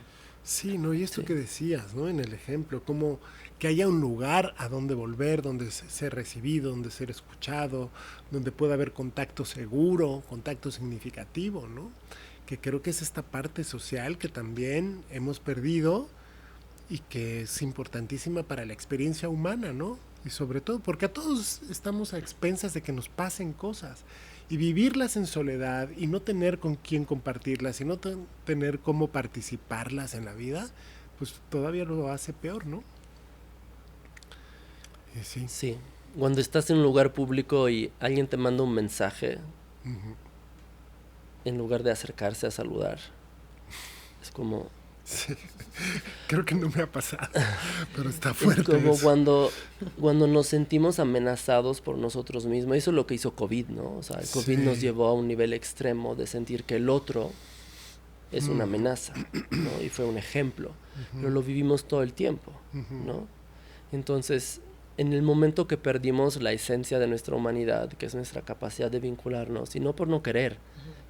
Sí, ¿no? Y esto que decías, ¿no? En el ejemplo, como que haya un lugar a donde volver, donde ser recibido, donde ser escuchado, donde pueda haber contacto seguro, contacto significativo, ¿no? Que creo que es esta parte social que también hemos perdido y que es importantísima para la experiencia humana, ¿no? Y sobre todo porque a todos estamos a expensas de que nos pasen cosas. Y vivirlas en soledad y no tener con quién compartirlas y no tener cómo participarlas en la vida, pues todavía lo hace peor, ¿no? Sí. Sí. Cuando estás en un lugar público y alguien te manda un mensaje, en lugar de acercarse a saludar, es como... Sí. Creo que no me ha pasado, pero está Es fuerte. como eso. cuando nos sentimos amenazados por nosotros mismos. Eso es lo que hizo COVID, ¿no? O sea, el COVID nos llevó a un nivel extremo de sentir que el otro es una amenaza, ¿no? Y fue un ejemplo. Pero lo vivimos todo el tiempo, ¿no? Entonces, en el momento que perdimos la esencia de nuestra humanidad, que es nuestra capacidad de vincularnos, y no por no querer,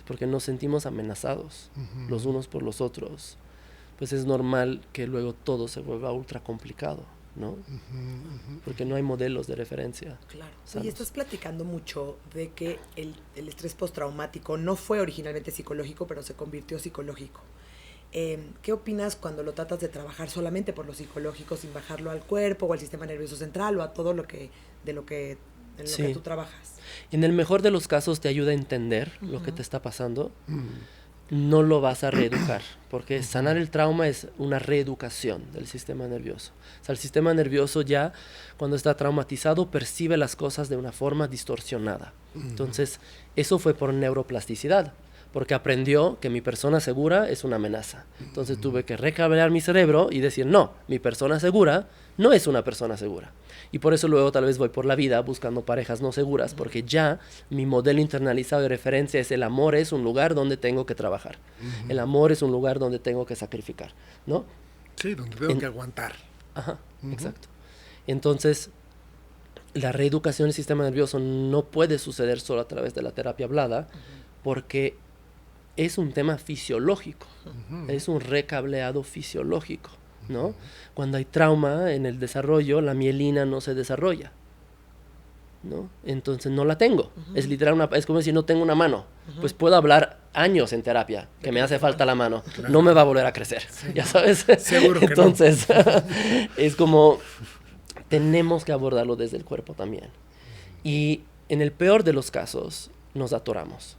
porque nos sentimos amenazados los unos por los otros, pues es normal que luego todo se vuelva ultra complicado, ¿no? Porque no hay modelos de referencia. Claro. sanos. Y estás platicando mucho de que el estrés postraumático no fue originalmente psicológico, pero se convirtió psicológico. ¿Qué opinas cuando lo tratas de trabajar solamente por lo psicológico, sin bajarlo al cuerpo o al sistema nervioso central o a todo lo que en lo que tú trabajas? En el mejor de los casos te ayuda a entender lo que te está pasando. No lo vas a reeducar, porque sanar el trauma es una reeducación del sistema nervioso. O sea, el sistema nervioso ya, cuando está traumatizado, percibe las cosas de una forma distorsionada. Entonces, eso fue por neuroplasticidad, porque aprendió que mi persona segura es una amenaza. Entonces, tuve que recablear mi cerebro y decir, no, mi persona segura no es una persona segura. Y por eso luego tal vez voy por la vida buscando parejas no seguras, porque ya mi modelo internalizado de referencia es el amor es un lugar donde tengo que trabajar. El amor es un lugar donde tengo que sacrificar, ¿no? Sí, donde tengo que aguantar. Ajá, exacto. Entonces, la reeducación del sistema nervioso no puede suceder solo a través de la terapia hablada, porque es un tema fisiológico, es un recableado fisiológico, ¿no? Cuando hay trauma en el desarrollo, la mielina no se desarrolla, ¿no? Entonces no la tengo. Es literal es como si no tengo una mano. Pues puedo hablar años en terapia que me hace falta la mano. Claro. No me va a volver a crecer, ya sabes. Seguro que entonces, es como tenemos que abordarlo desde el cuerpo también. Y en el peor de los casos nos atoramos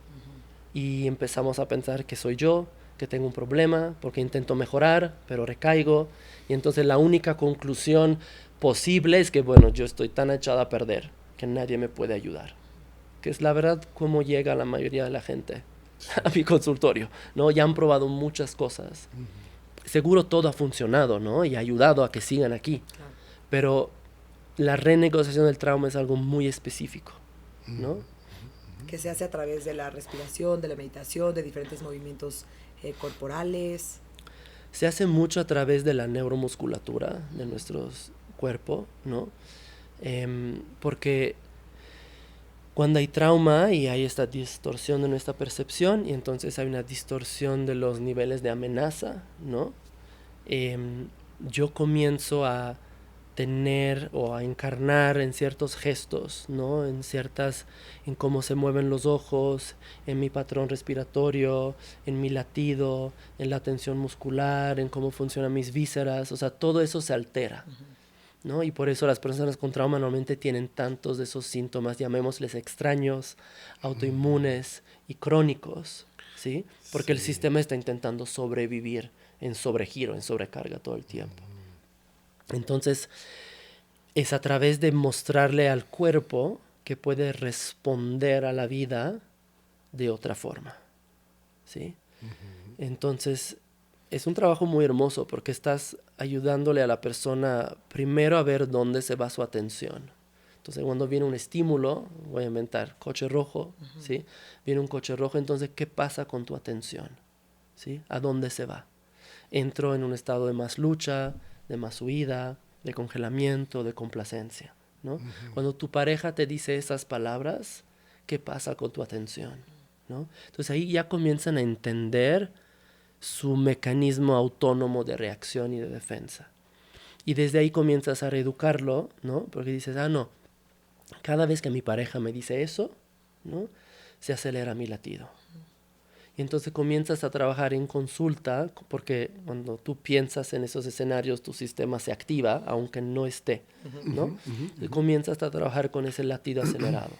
y empezamos a pensar que soy yo, que tengo un problema, porque intento mejorar, pero recaigo. Y entonces la única conclusión posible es que, bueno, yo estoy tan echada a perder que nadie me puede ayudar. Que es la verdad cómo llega la mayoría de la gente a mi consultorio, ¿no? Ya han probado muchas cosas. Seguro todo ha funcionado, ¿no? Y ha ayudado a que sigan aquí. Claro. Pero la renegociación del trauma es algo muy específico, ¿no? Que se hace a través de la respiración, de la meditación, de diferentes movimientos corporales. Se hace mucho a través de la neuromusculatura de nuestro cuerpo, ¿no? Porque cuando hay trauma y hay esta distorsión de nuestra percepción y entonces hay una distorsión de los niveles de amenaza, ¿no? Yo comienzo a tener o a encarnar en ciertos gestos, ¿no? En cómo se mueven los ojos, en mi patrón respiratorio, en mi latido, en la tensión muscular, en cómo funcionan mis vísceras, o sea, todo eso se altera, ¿no? Y por eso las personas con trauma normalmente tienen tantos de esos síntomas, llamémosles extraños, autoinmunes y crónicos, ¿sí? Porque el sistema está intentando sobrevivir en sobregiro, en sobrecarga todo el tiempo. Entonces, es a través de mostrarle al cuerpo que puede responder a la vida de otra forma, ¿sí? Entonces, es un trabajo muy hermoso porque estás ayudándole a la persona primero a ver dónde se va su atención. Entonces, cuando viene un estímulo, voy a inventar, coche rojo, ¿sí? Viene un coche rojo, entonces, ¿qué pasa con tu atención? ¿Sí? ¿A dónde se va? Entro en un estado de más lucha, de más huida, de congelamiento, de complacencia, ¿no? Cuando tu pareja te dice esas palabras, ¿qué pasa con tu atención? ¿No? Entonces ahí ya comienzan a entender su mecanismo autónomo de reacción y de defensa. Y desde ahí comienzas a reeducarlo, ¿no? Porque dices, no, cada vez que mi pareja me dice eso, ¿no? Se acelera mi latido. Y entonces comienzas a trabajar en consulta, porque cuando tú piensas en esos escenarios, tu sistema se activa, aunque no esté, ¿no? Y comienzas a trabajar con ese latido acelerado,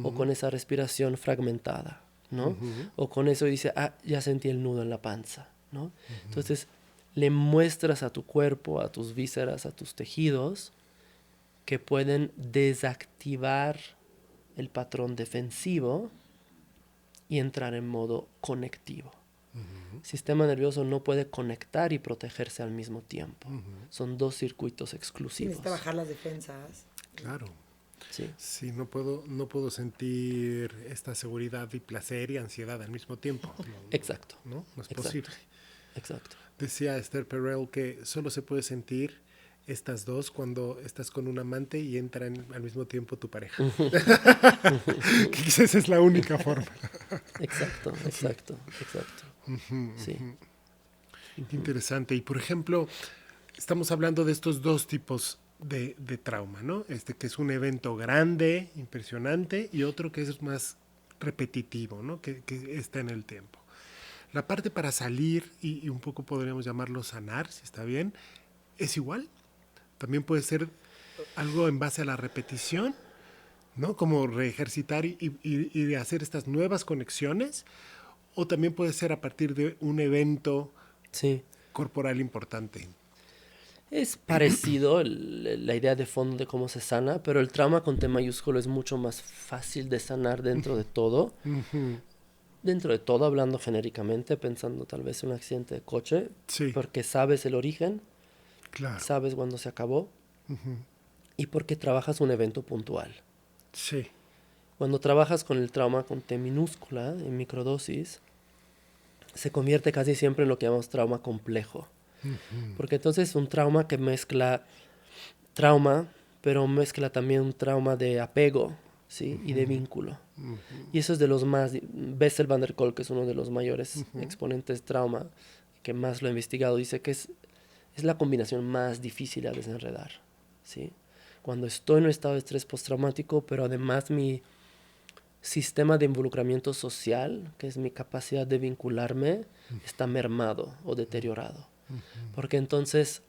o con esa respiración fragmentada, ¿no? O con eso dice, ya sentí el nudo en la panza, ¿no? Entonces, le muestras a tu cuerpo, a tus vísceras, a tus tejidos, que pueden desactivar el patrón defensivo y entrar en modo conectivo. El sistema nervioso no puede conectar y protegerse al mismo tiempo. Son dos circuitos exclusivos. Necesita bajar las defensas. Claro. Sí. Sí, no puedo sentir esta seguridad y placer y ansiedad al mismo tiempo. Exacto. No es Exacto. posible. Exacto. Decía Esther Perel que solo se puede sentir estas dos cuando estás con un amante y entran al mismo tiempo tu pareja. Que quizás esa es la única forma. Exacto. Sí. Qué interesante. Y por ejemplo, estamos hablando de estos dos tipos de trauma, ¿no? Que es un evento grande, impresionante, y otro que es más repetitivo, ¿no? Que está en el tiempo. La parte para salir, y un poco podríamos llamarlo sanar, si está bien, ¿es igual? También puede ser algo en base a la repetición, ¿no? Como reejercitar y hacer estas nuevas conexiones, o también puede ser a partir de un evento corporal importante. Es parecido la idea de fondo de cómo se sana, pero el trauma con T mayúsculo es mucho más fácil de sanar dentro de todo. Dentro de todo, hablando genéricamente, pensando tal vez en un accidente de coche, porque sabes el origen, sabes cuándo se acabó, y porque trabajas un evento puntual. Sí. Cuando trabajas con el trauma con T minúscula, en microdosis, se convierte casi siempre en lo que llamamos trauma complejo. Porque entonces es un trauma que mezcla trauma, pero mezcla también un trauma de apego, ¿sí? Y de vínculo. Y eso es de los más... Bessel van der Kolk, que es uno de los mayores exponentes de trauma, que más lo ha investigado, dice que es la combinación más difícil a desenredar, ¿sí? Cuando estoy en un estado de estrés postraumático, pero además mi sistema de involucramiento social, que es mi capacidad de vincularme, está mermado o deteriorado. Porque entonces,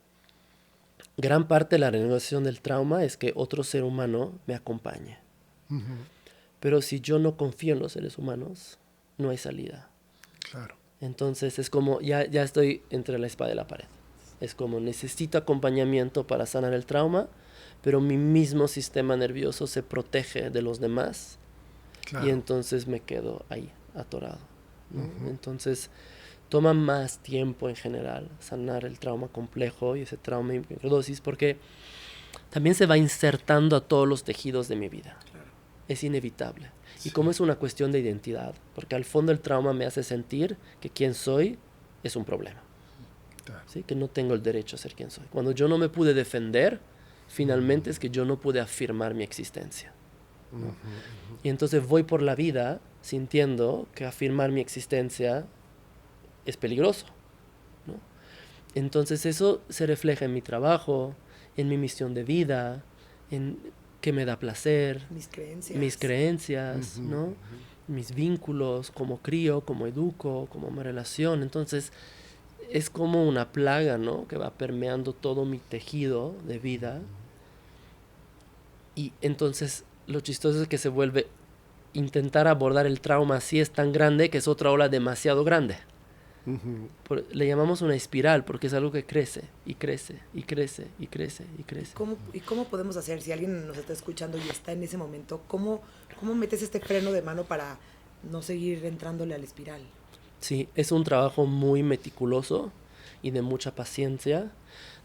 gran parte de la renegociación del trauma es que otro ser humano me acompañe. Pero si yo no confío en los seres humanos, no hay salida. Claro. Entonces es como, ya estoy entre la espada y la pared. Es como necesito acompañamiento para sanar el trauma, pero mi mismo sistema nervioso se protege de los demás. Claro. Y entonces me quedo ahí, atorado, ¿no? Entonces toma más tiempo en general sanar el trauma complejo y ese trauma en microdosis, porque también se va insertando a todos los tejidos de mi vida. Claro. Es inevitable. Sí. Y como es una cuestión de identidad, porque al fondo el trauma me hace sentir que quien soy es un problema. Claro. ¿Sí? Que no tengo el derecho a ser quien soy. Cuando yo no me pude defender, finalmente es que yo no pude afirmar mi existencia, ¿no? Y entonces voy por la vida sintiendo que afirmar mi existencia es peligroso, ¿no? Entonces eso se refleja en mi trabajo, en mi misión de vida, en qué me da placer, mis creencias, ¿no? Mis vínculos, cómo crío, cómo educo, cómo me relaciono. Entonces es como una plaga, ¿no? Que va permeando todo mi tejido de vida. Y entonces lo chistoso es que se vuelve intentar abordar el trauma así es tan grande que es otra ola demasiado grande. Le llamamos una espiral porque es algo que crece y crece y crece y crece y crece. ¿Y cómo podemos hacer, si alguien nos está escuchando y está en ese momento, cómo metes este freno de mano para no seguir entrándole a la espiral? Sí, es un trabajo muy meticuloso y de mucha paciencia.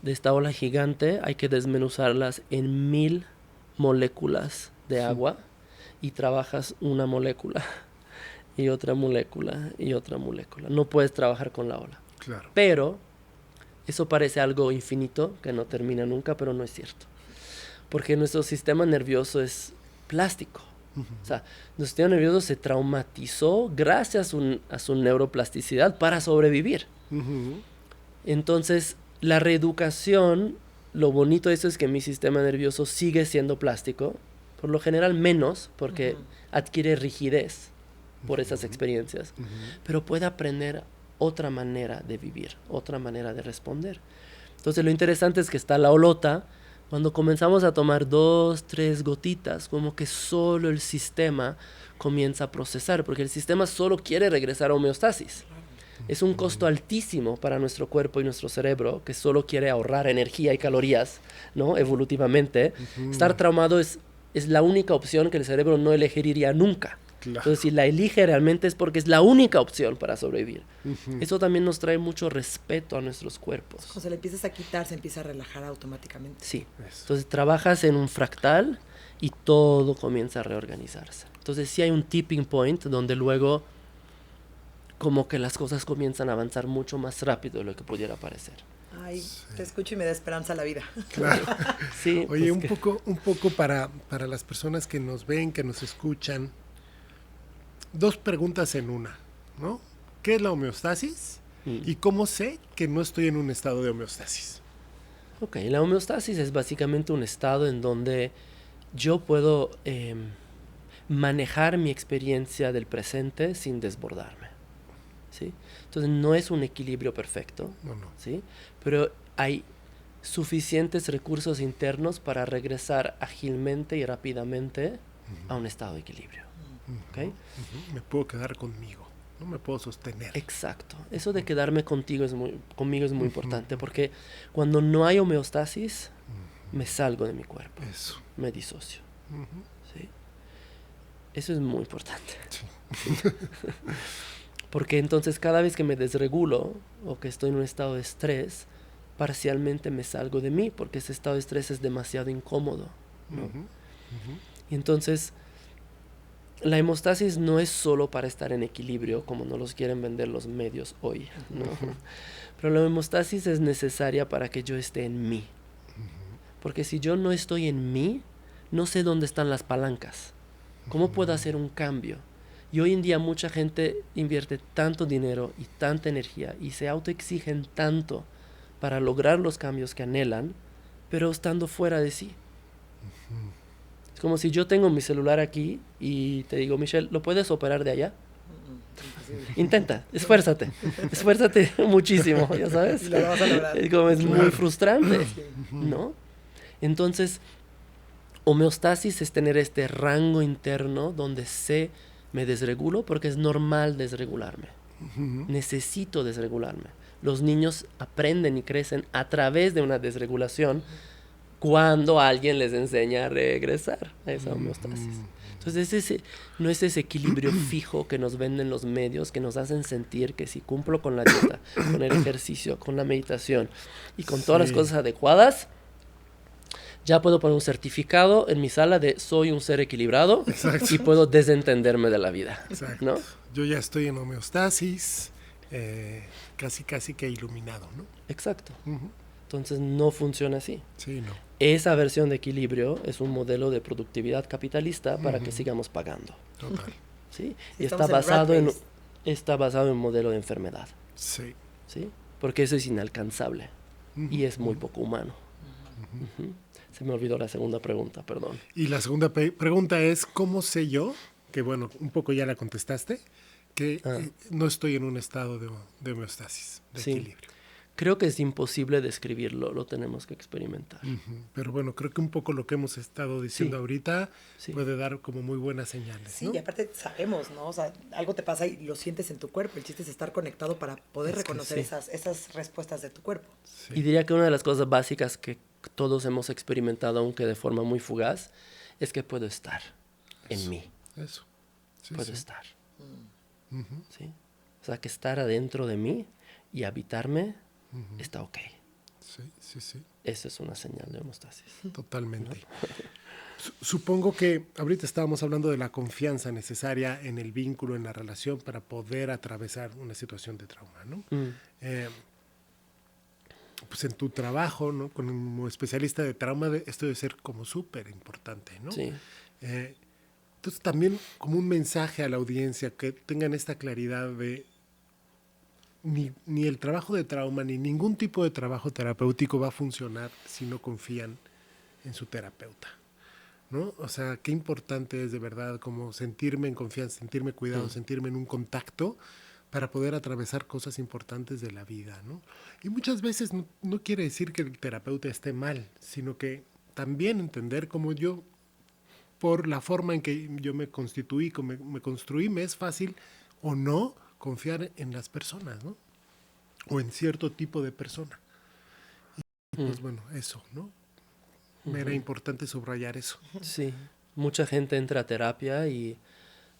De esta ola gigante hay que desmenuzarlas en 1000 moléculas de agua y trabajas una molécula y otra molécula y otra molécula. No puedes trabajar con la ola. Claro. Pero eso parece algo infinito que no termina nunca, pero no es cierto. Porque nuestro sistema nervioso es plástico. O sea, nuestro sistema nervioso se traumatizó gracias a su neuroplasticidad para sobrevivir. Entonces, la reeducación, lo bonito de eso es que mi sistema nervioso sigue siendo plástico, por lo general menos, porque adquiere rigidez, por esas experiencias, pero puede aprender otra manera de vivir, otra manera de responder. Entonces lo interesante es que está la olota. Cuando comenzamos a tomar 2, 3 gotitas, como que solo el sistema comienza a procesar, porque el sistema solo quiere regresar a homeostasis. Es un costo altísimo para nuestro cuerpo y nuestro cerebro, que solo quiere ahorrar energía y calorías, ¿no? Evolutivamente. Estar traumado es la única opción que el cerebro no elegiría nunca. Claro. Entonces, si la elige realmente es porque es la única opción para sobrevivir. Eso también nos trae mucho respeto a nuestros cuerpos. Cuando se le empiezas a quitar, se empieza a relajar automáticamente. Sí. Eso. Entonces, trabajas en un fractal y todo comienza a reorganizarse. Entonces, sí hay un tipping point donde luego como que las cosas comienzan a avanzar mucho más rápido de lo que pudiera parecer. Ay, te escucho y me da esperanza la vida. Claro. Sí, Oye, pues un poco para las personas que nos ven, que nos escuchan, 2 preguntas en una, ¿no? ¿Qué es la homeostasis? ¿Y cómo sé que no estoy en un estado de homeostasis? Ok, la homeostasis es básicamente un estado en donde yo puedo manejar mi experiencia del presente sin desbordarme, ¿sí? Entonces no es un equilibrio perfecto, No. ¿sí? Pero hay suficientes recursos internos para regresar ágilmente y rápidamente a un estado de equilibrio, ¿ok? Me puedo quedar conmigo, no me puedo sostener. Exacto. Eso de quedarme conmigo es muy importante, porque cuando no hay homeostasis, me salgo de mi cuerpo, Eso. me disocio. ¿Sí? Eso es muy importante. Porque entonces cada vez que me desregulo o que estoy en un estado de estrés, parcialmente me salgo de mí, porque ese estado de estrés es demasiado incómodo, ¿no? Y entonces la hemostasis no es solo para estar en equilibrio, como nos los quieren vender los medios hoy, ¿no? Pero la hemostasis es necesaria para que yo esté en mí. Porque si yo no estoy en mí, no sé dónde están las palancas. ¿Cómo puedo hacer un cambio? Y hoy en día mucha gente invierte tanto dinero y tanta energía y se autoexigen tanto para lograr los cambios que anhelan, pero estando fuera de sí. Es como si yo tengo mi celular aquí y te digo, Michelle, ¿lo puedes operar de allá? Intenta, esfuérzate muchísimo, ya sabes. Y lo vas a lograr. Es como es muy frustrante, ¿no? Entonces, homeostasis es tener este rango interno donde me desregulo, porque es normal desregularme. Necesito desregularme. Los niños aprenden y crecen a través de una desregulación cuando alguien les enseña a regresar a esa homeostasis. Entonces no es ese equilibrio fijo que nos venden los medios, que nos hacen sentir que si cumplo con la dieta, con el ejercicio, con la meditación y con todas las cosas adecuadas, ya puedo poner un certificado en mi sala de soy un ser equilibrado. Exacto. Y puedo desentenderme de la vida. Exacto. ¿No? Yo ya estoy en homeostasis, casi que iluminado, ¿no? Exacto. Entonces no funciona así. Sí, no. Esa versión de equilibrio es un modelo de productividad capitalista para que sigamos pagando. Total. ¿Sí? Sí, y está basado en un modelo de enfermedad. Sí. ¿Sí? Porque eso es inalcanzable y es muy poco humano. Se me olvidó la segunda pregunta, perdón. Y la segunda pregunta es, ¿cómo sé yo? Que bueno, un poco ya la contestaste, que no estoy en un estado de homeostasis, de equilibrio. Creo que es imposible describirlo, lo tenemos que experimentar. Pero bueno, creo que un poco lo que hemos estado diciendo ahorita puede dar como muy buenas señales, Sí, ¿no? y aparte sabemos, ¿no? O sea, algo te pasa y lo sientes en tu cuerpo. El chiste es estar conectado para poder reconocer esas respuestas de tu cuerpo. Sí. Y diría que una de las cosas básicas que todos hemos experimentado, aunque de forma muy fugaz, es que puedo estar en mí. Eso. Sí, puedo estar. ¿Sí? O sea, que estar adentro de mí y habitarme está ok. Sí. Eso es una señal de homeostasis. Totalmente. ¿No? Supongo que ahorita estábamos hablando de la confianza necesaria en el vínculo, en la relación para poder atravesar una situación de trauma, ¿no? Pues en tu trabajo, ¿no? Como especialista de trauma, esto debe ser como súper importante, ¿no? Sí. Entonces también como un mensaje a la audiencia que tengan esta claridad de ni el trabajo de trauma ni ningún tipo de trabajo terapéutico va a funcionar si no confían en su terapeuta. ¿no? O sea, qué importante es de verdad como sentirme en confianza, sentirme cuidado, sentirme en un contacto para poder atravesar cosas importantes de la vida, ¿no? Y muchas veces no quiere decir que el terapeuta esté mal, sino que también entender cómo yo, por la forma en que yo me constituí, me construí, me es fácil o no confiar en las personas, ¿no? O en cierto tipo de persona. Y pues bueno, eso, ¿no? Me era importante subrayar eso. Sí, mucha gente entra a terapia y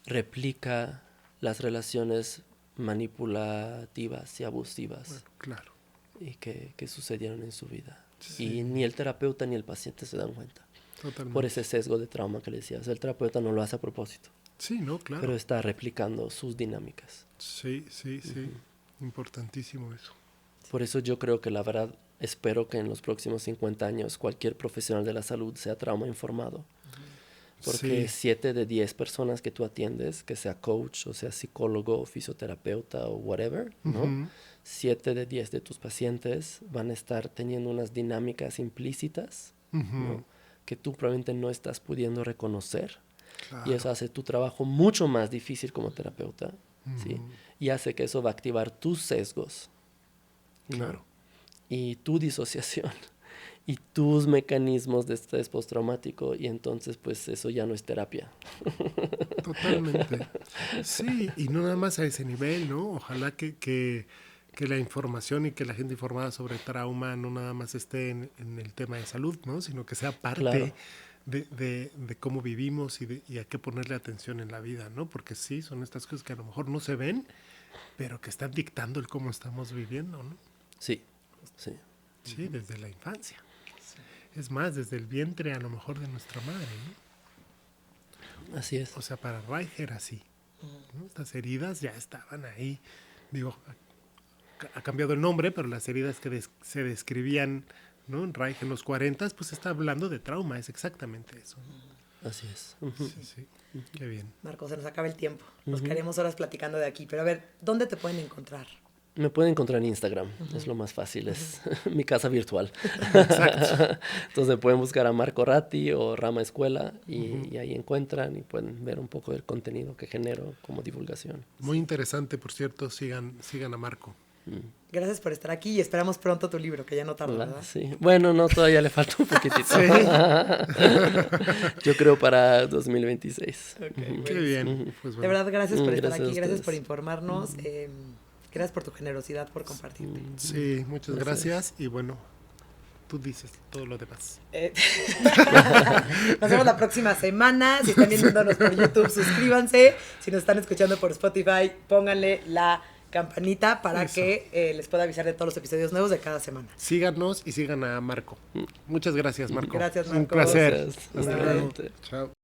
replica las relaciones manipulativas y abusivas Bueno, claro. y que sucedieron en su vida. Sí. Y ni el terapeuta ni el paciente se dan cuenta. Totalmente. Por ese sesgo de trauma que le decías. El terapeuta no lo hace a propósito, Sí, ¿no? Claro. pero está replicando sus dinámicas. Sí. Importantísimo eso. Por eso yo creo que la verdad espero que en los próximos 50 años cualquier profesional de la salud sea trauma informado. Porque 7 de 10 personas que tú atiendes, que sea coach o sea psicólogo o fisioterapeuta o whatever, ¿no? 7 de 10 de tus pacientes van a estar teniendo unas dinámicas implícitas, ¿no? Que tú probablemente no estás pudiendo reconocer. Claro. Y eso hace tu trabajo mucho más difícil como terapeuta, ¿sí? Y hace que eso va a activar tus sesgos, ¿no? Claro. Y tu disociación y tus mecanismos de estrés postraumático, y entonces pues eso ya no es terapia. Totalmente. Sí, y no nada más a ese nivel, ¿no? Ojalá que la información y que la gente informada sobre trauma no nada más esté en el tema de salud, ¿no? Sino que sea parte Claro. de cómo vivimos y a qué ponerle atención en la vida, ¿no? Porque sí, son estas cosas que a lo mejor no se ven, pero que están dictando el cómo estamos viviendo, ¿no? Sí, sí. Sí, desde la infancia. Es más, desde el vientre a lo mejor de nuestra madre, ¿no? Así es. O sea, para Reich era así, ¿no? Estas heridas ya estaban ahí. Digo, ha cambiado el nombre, pero las heridas que se describían, ¿no? En Reich en los 40, pues está hablando de trauma, es exactamente eso, ¿no? Así es. Sí. Qué bien. Marco, se nos acaba el tiempo. Nos quedaremos horas platicando de aquí. Pero a ver, ¿dónde te pueden encontrar? Me pueden encontrar en Instagram, es lo más fácil, es mi casa virtual. Entonces pueden buscar a Marco Ratti o Rama Escuela y ahí encuentran y pueden ver un poco del contenido que genero como divulgación. Muy interesante, por cierto, sigan a Marco. Gracias por estar aquí y esperamos pronto tu libro, que ya no tarda, ¿verdad? Sí. Bueno, no, todavía le falta un poquitito. Sí. Yo creo para 2026. Okay, Qué bien. Pues De bueno. verdad, gracias por estar Gracias a aquí, gracias ustedes. por informarnos, gracias por tu generosidad, por compartirte. Sí, muchas gracias. Y bueno, tú dices todo lo demás. Nos vemos la próxima semana. Si están viéndonos por YouTube, suscríbanse. Si nos están escuchando por Spotify, pónganle la campanita para Eso. que les pueda avisar de todos los episodios nuevos de cada semana. Síganos y sigan a Marco. Muchas gracias, Marco. Gracias, Un Marco. placer. Gracias. Hasta Bye. luego. Chao.